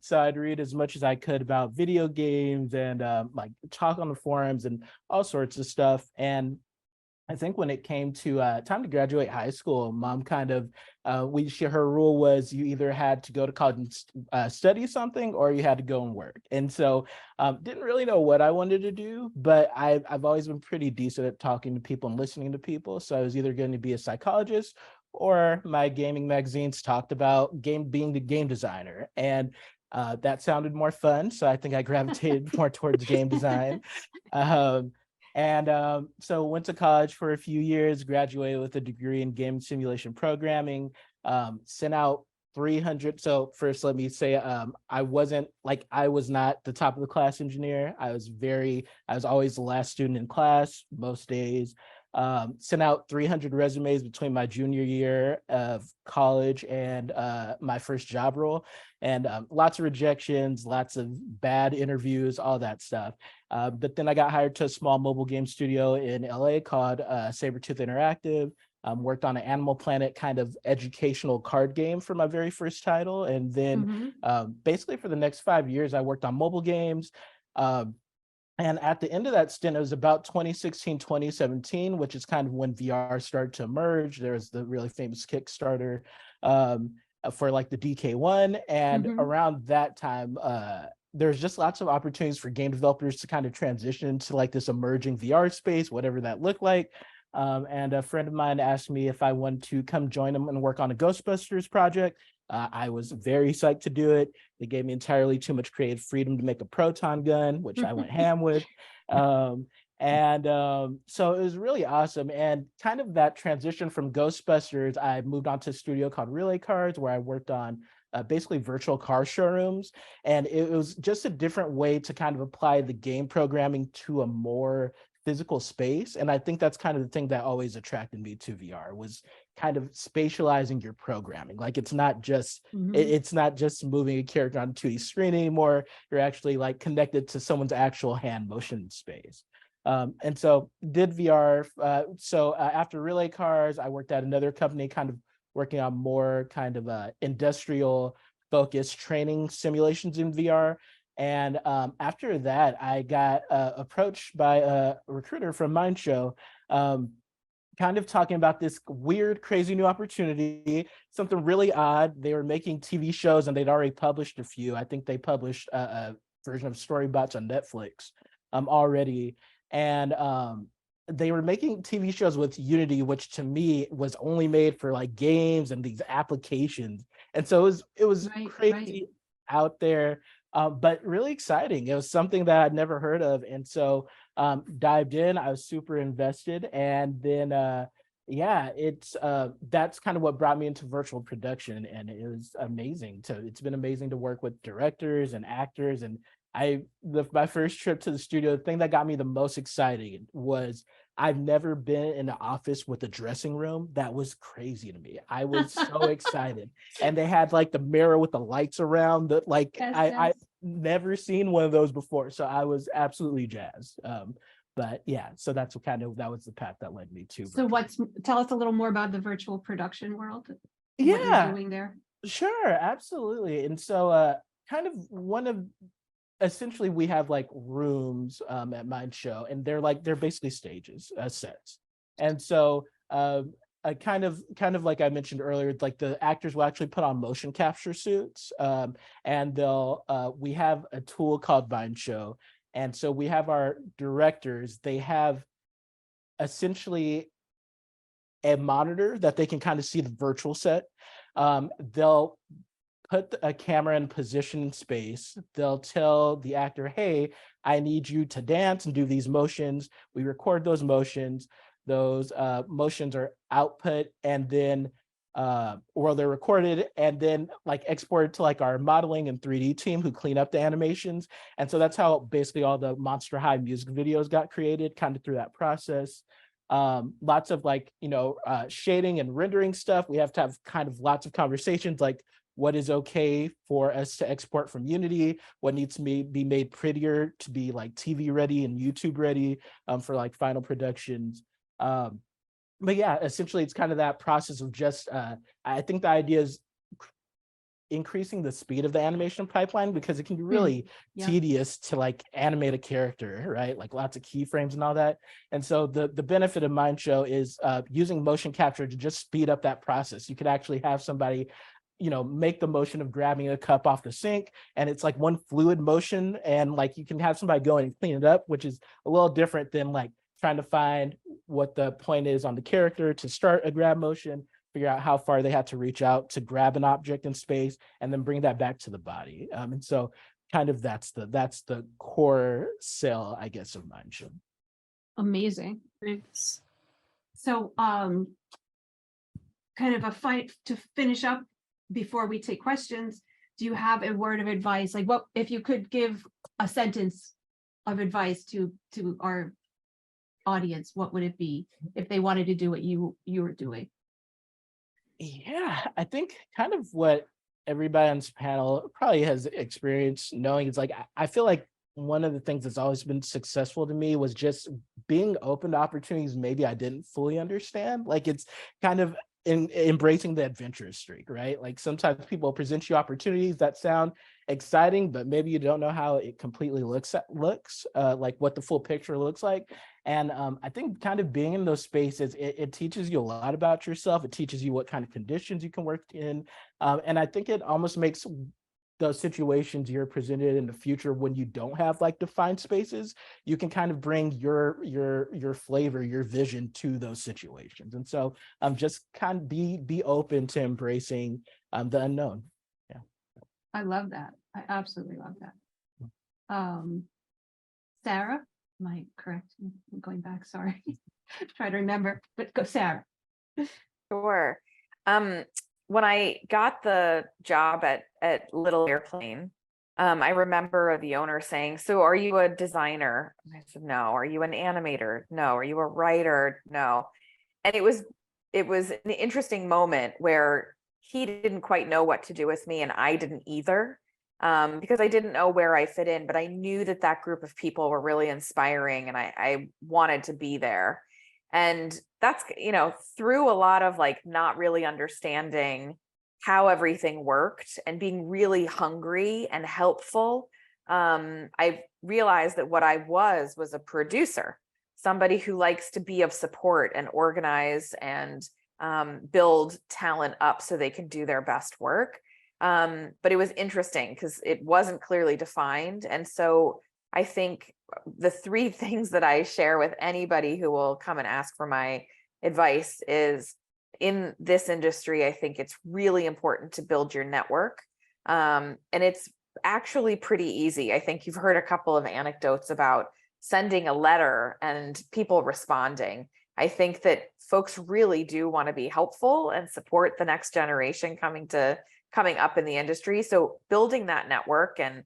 So I'd read as much as I could about video games and like talk on the forums and all sorts of stuff. And I think when it came to time to graduate high school, mom kind of her rule was you either had to go to college and study something or you had to go and work. And so didn't really know what I wanted to do, but I've always been pretty decent at talking to people and listening to people. So I was either going to be a psychologist or my gaming magazines talked about being the game designer. And that sounded more fun. So I think I gravitated more towards game design. So went to college for a few years, graduated with a degree in game simulation programming, sent out 300. So first, let me say, I was not the top of the class engineer. I was always the last student in class most days. Sent out 300 resumes between my junior year of college and my first job role, and lots of rejections, lots of bad interviews, all that stuff. But then I got hired to a small mobile game studio in LA called Sabretooth Interactive. Worked on an Animal Planet kind of educational card game for my very first title. And then basically for the next 5 years, I worked on mobile games. And at the end of that stint, it was about 2016, 2017, which is kind of when VR started to emerge. There was the really famous Kickstarter for like the DK1. And around that time, there's just lots of opportunities for game developers to kind of transition to like this emerging VR space, whatever that looked like. And a friend of mine asked me if I wanted to come join them and work on a Ghostbusters project. I was very psyched to do it. They gave me entirely too much creative freedom to make a proton gun, which I went ham with. So it was really awesome. And kind of that transition from Ghostbusters, I moved on to a studio called Relay Cars, where I worked on basically virtual car showrooms. And it was just a different way to kind of apply the game programming to a more physical space. And I think that's kind of the thing that always attracted me to VR was kind of spatializing your programming. Like it's not just moving a character on a 2D screen anymore. You're actually like connected to someone's actual hand motion in space. And so did VR. After Relay Cars, I worked at another company kind of working on more kind of industrial focused training simulations in VR. And after that, I got approached by a recruiter from Mind Show, kind of talking about this weird, crazy new opportunity, something really odd. They were making TV shows and they'd already published a few. I think they published a version of Storybots on Netflix already. And they were making TV shows with Unity, which to me was only made for like games and these applications. And so it was crazy out there. But really exciting. It was something that I'd never heard of. And so dived in, I was super invested. And then, that's kind of what brought me into virtual production. And it was amazing. It's been amazing to work with directors and actors. And my first trip to the studio, the thing that got me the most excited was I've never been in an office with a dressing room. That was crazy to me. I was so excited. And they had like the mirror with the lights around that I never seen one of those before. So I was absolutely jazzed. But yeah, so that was the path that led me to. So tell us a little more about the virtual production world. Yeah. What you're doing there. Sure, absolutely. And so kind of essentially we have like rooms at Mind Show, and they're basically stages, sets. And so kind of like I mentioned earlier, like the actors will actually put on motion capture suits, and we have a tool called Mind Show. And so we have our directors, they have essentially a monitor that they can kind of see the virtual set. they'll put a camera in position in space. They'll tell the actor, hey, I need you to dance and do these motions. We record those motions. Those motions are output, and then or they're recorded and then like exported to like our modeling and 3D team who clean up the animations. And so that's how basically all the Monster High music videos got created, kind of through that process. Lots of like, shading and rendering stuff. We have to have kind of lots of conversations like what is okay for us to export from Unity, what needs to be made prettier to be like TV ready and YouTube ready for like final productions. But yeah, essentially it's kind of that process of just, I think the idea is increasing the speed of the animation pipeline, because it can be really tedious to like animate a character, right? Like lots of keyframes and all that. And so the benefit of Mindshow is using motion capture to just speed up that process. You could actually have somebody make the motion of grabbing a cup off the sink, and it's like one fluid motion, and like you can have somebody go and clean it up, which is a little different than like trying to find what the point is on the character to start a grab motion, figure out how far they have to reach out to grab an object in space, and then bring that back to the body. And so kind of that's the core sell, I guess, of Mindshow. Amazing. Thanks. So kind of a fight to finish up before we take questions. Do you have a word of advice? Like, what if you could give a sentence of advice to our audience, what would it be if they wanted to do what you were doing? Yeah, I think kind of what everybody on this panel probably has experienced knowing is like, I feel like one of the things that's always been successful to me was just being open to opportunities maybe I didn't fully understand. Like it's kind of embracing the adventurous streak, right? Like sometimes people present you opportunities that sound exciting, but maybe you don't know how it completely looks like what the full picture looks like. And I think kind of being in those spaces, it teaches you a lot about yourself. It teaches you what kind of conditions you can work in. And I think it almost makes those situations you're presented in the future when you don't have like defined spaces, you can kind of bring your flavor, your vision to those situations. And so just kind of be open to embracing the unknown. Yeah. I love that. I absolutely love that. Sarah, am I correct? I'm going back, sorry. Try to remember, but go, Sarah. Sure. When I got the job at Little Airplane, I remember the owner saying, so are you a designer? And I said, no. Are you an animator? No. Are you a writer? No. And it was an interesting moment where he didn't quite know what to do with me and I didn't either, because I didn't know where I fit in, but I knew that group of people were really inspiring and I wanted to be there. And that's, through a lot of like not really understanding how everything worked and being really hungry and helpful, I realized that what I was a producer, somebody who likes to be of support and organize and build talent up so they can do their best work. But it was interesting because it wasn't clearly defined. And so I think the three things that I share with anybody who will come and ask for my advice is, in this industry, I think it's really important to build your network. And it's actually pretty easy. I think you've heard a couple of anecdotes about sending a letter and people responding. I think that folks really do want to be helpful and support the next generation coming up in the industry. So building that network and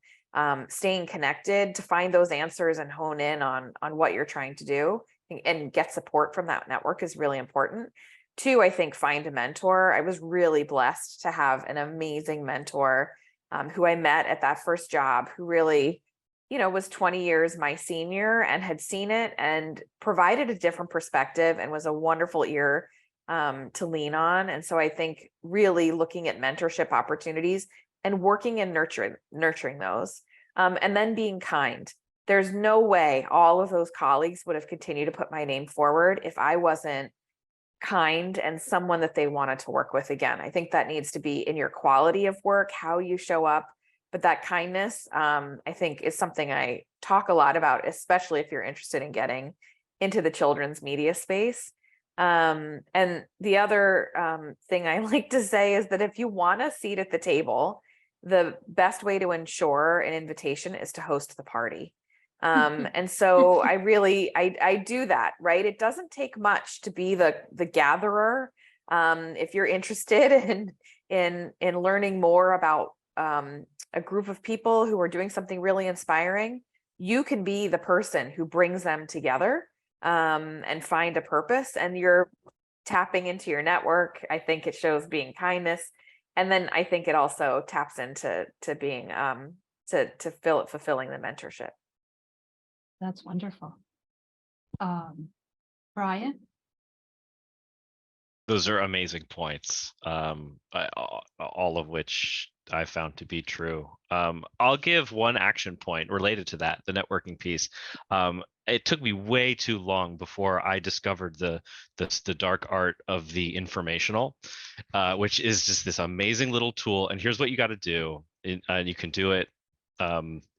staying connected to find those answers and hone in on what you're trying to do and get support from that network is really important. Two, I think find a mentor. I was really blessed to have an amazing mentor who I met at that first job, who really, was 20 years my senior and had seen it and provided a different perspective and was a wonderful ear to lean on. And so I think really looking at mentorship opportunities and working and nurturing those, and then being kind. There's no way all of those colleagues would have continued to put my name forward if I wasn't kind and someone that they wanted to work with again. I think that needs to be in your quality of work, how you show up, but that kindness, I think, is something I talk a lot about, especially if you're interested in getting into the children's media space. And the other thing I like to say is that if you want a seat at the table, the best way to ensure an invitation is to host the party. And so I do that, right? It doesn't take much to be the gatherer. If you're interested in learning more about a group of people who are doing something really inspiring, you can be the person who brings them together and find a purpose, and you're tapping into your network. I think it shows being kindness. And then I think it also taps into being fulfilling the mentorship. That's wonderful. Bryan? Those are amazing points, all of which I found to be true. I'll give one action point related to that, the networking piece. It took me way too long before I discovered the dark art of the informational, which is just this amazing little tool. And here's what you got to do, and you can do it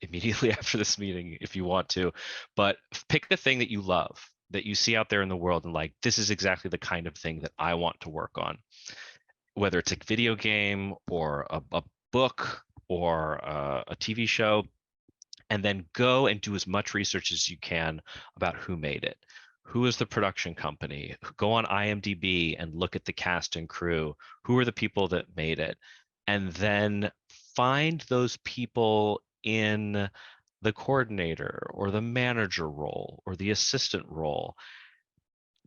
immediately after this meeting if you want to, but pick the thing that you love, that you see out there in the world, and like, this is exactly the kind of thing that I want to work on, whether it's a video game or a book or a TV show, and then go and do as much research as you can about who made it. Who is the production company? Go on IMDb and look at the cast and crew. Who are the people that made it? And then find those people in the coordinator or the manager role or the assistant role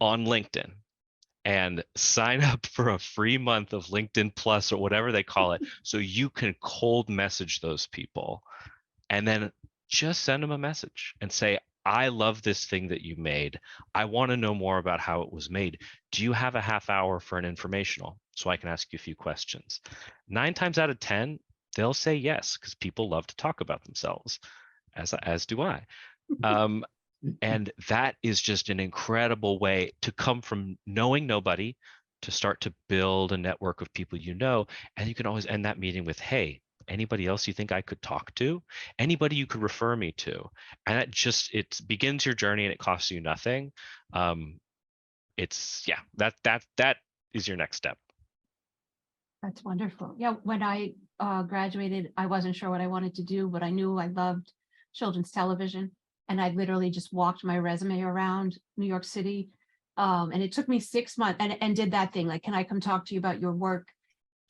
on LinkedIn, and sign up for a free month of LinkedIn Plus or whatever they call it, so you can cold message those people and then just send them a message and say, I love this thing that you made. I want to know more about how it was made. Do you have a half hour for an informational so I can ask you a few questions? 9 times out of 10, they'll say yes, because people love to talk about themselves, as do I. And that is just an incredible way to come from knowing nobody to start to build a network of people you know. And you can always end that meeting with, hey, anybody else you think I could talk to? Anybody you could refer me to? And it begins your journey, and it costs you nothing. That is your next step. That's wonderful. Yeah, when I graduated, I wasn't sure what I wanted to do, but I knew I loved children's television. And I literally just walked my resume around New York City. And it took me 6 months and did that thing. Like, can I come talk to you about your work?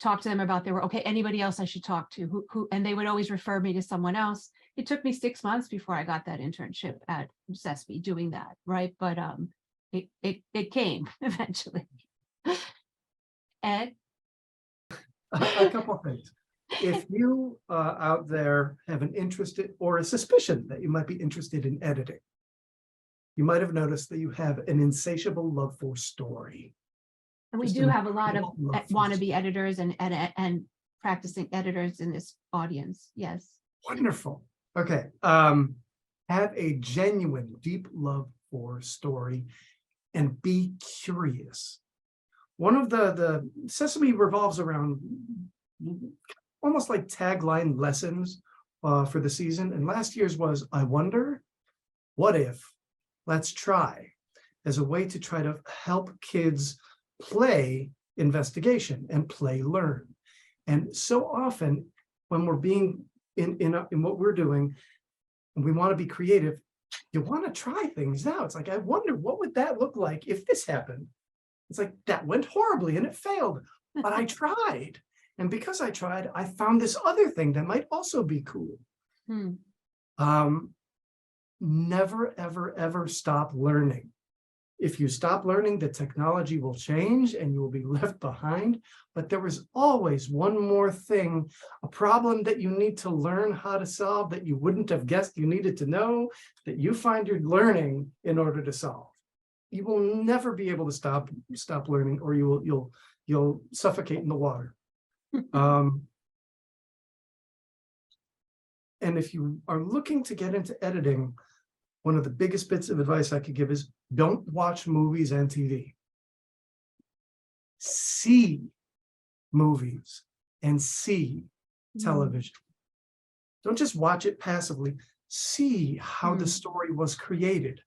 Talk to them about their work. Okay, anybody else I should talk to? Who? And they would always refer me to someone else. It took me 6 months before I got that internship at Sesame doing that, right? But it came eventually. Ed? A couple of things. If you out there have an interest or a suspicion that you might be interested in editing, you might have noticed that you have an insatiable love for story. And we Just do have a lot of love for wannabe story. editors and practicing editors in this audience. Yes. Wonderful. Okay. Have a genuine, deep love for story and be curious. One of the Sesame revolves around almost like tagline lessons for the season. And last year's was, I wonder, what if, let's try, as a way to try to help kids play investigation and play learn. And so often when we're being in what we're doing, and we want to be creative, you want to try things now. It's like, I wonder, what would that look like if this happened? It's like, that went horribly and it failed, but I tried. And because I tried, I found this other thing that might also be cool. Never, ever, ever stop learning. If you stop learning, the technology will change and you will be left behind. But there is always one more thing, a problem that you need to learn how to solve that you wouldn't have guessed you needed to know, that you find you're learning in order to solve. You will never be able to stop learning, or you'll suffocate in the water. And if you are looking to get into editing, one of the biggest bits of advice I could give is, don't watch movies and TV. See movies and see television. Don't just watch it passively. See how the story was created,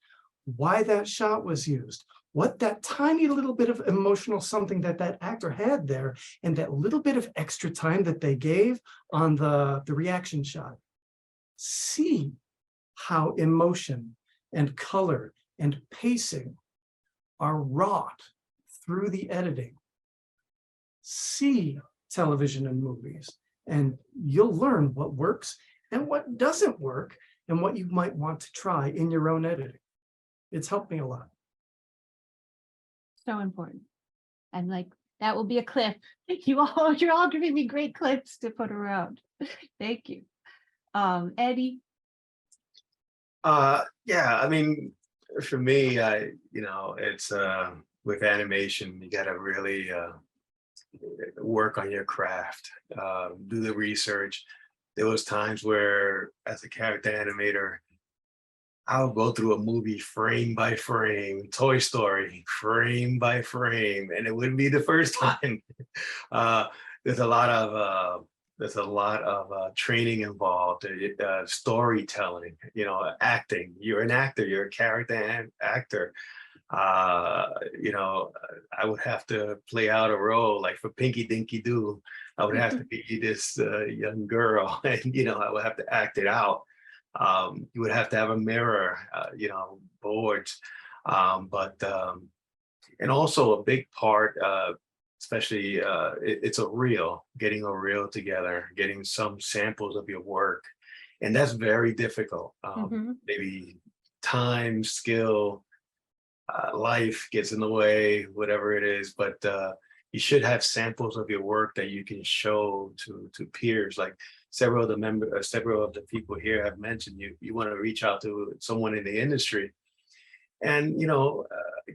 why that shot was used, what that tiny little bit of emotional something that that actor had there, and that little bit of extra time that they gave on the reaction shot. See how emotion and color and pacing are wrought through the editing. See television and movies, and you'll learn what works and what doesn't work, and what you might want to try in your own editing. It's helped me a lot. So important. And like, that will be a clip. You're all giving me great clips to put around. Thank you. Eddie. Yeah, I mean, for me, it's with animation, you gotta really work on your craft, do the research. There was times where, as a character animator, I would go through a movie frame by frame, Toy Story, frame by frame, and it wouldn't be the first time. There's a lot of training involved, storytelling, acting. You're an actor, you're a character actor. I would have to play out a role, like for Pinky Dinky Doo. I would have to be this young girl, and I would have to act it out. You would have to have a mirror, boards, and also a big part, especially it's a reel, getting a reel together, getting some samples of your work, and that's very difficult. Maybe time, skill, life gets in the way, whatever it is, but you should have samples of your work that you can show to peers. Like several of the people here have mentioned, you want to reach out to someone in the industry, and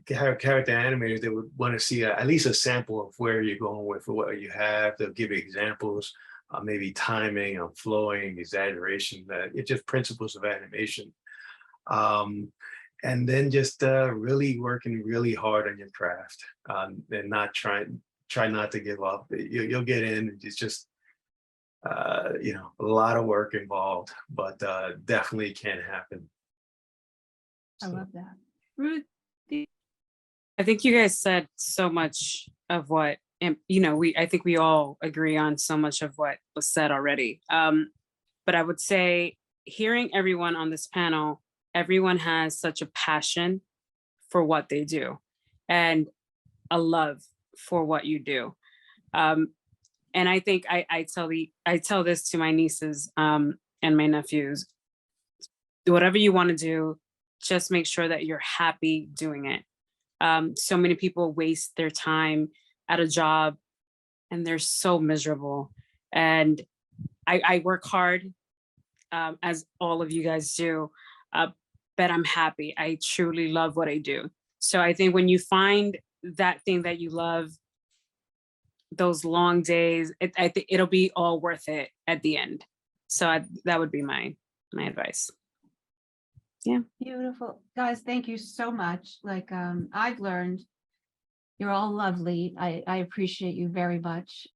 character animators, they would want to see at least a sample of where you're going with what you have. They'll give you examples, maybe timing, flowing, exaggeration, that it's just principles of animation. And then just really working really hard on your craft, and try not to give up. You'll get in. It's just a lot of work involved, but definitely can happen. I love that. Ruth. I think you guys said so much of what, I think we all agree on so much of what was said already. But I would say, hearing everyone on this panel, everyone has such a passion for what they do and a love for what you do. And I think I tell this to my nieces and my nephews: whatever you want to do, just make sure that you're happy doing it. So many people waste their time at a job and they're so miserable. And I work hard, as all of you guys do, but I'm happy. I truly love what I do. So I think when you find that thing that you love, those long days, I think it'll be all worth it at the end. So that would be my advice. Yeah. Beautiful. Guys, thank you so much. Like, I've learned you're all lovely. I appreciate you very much.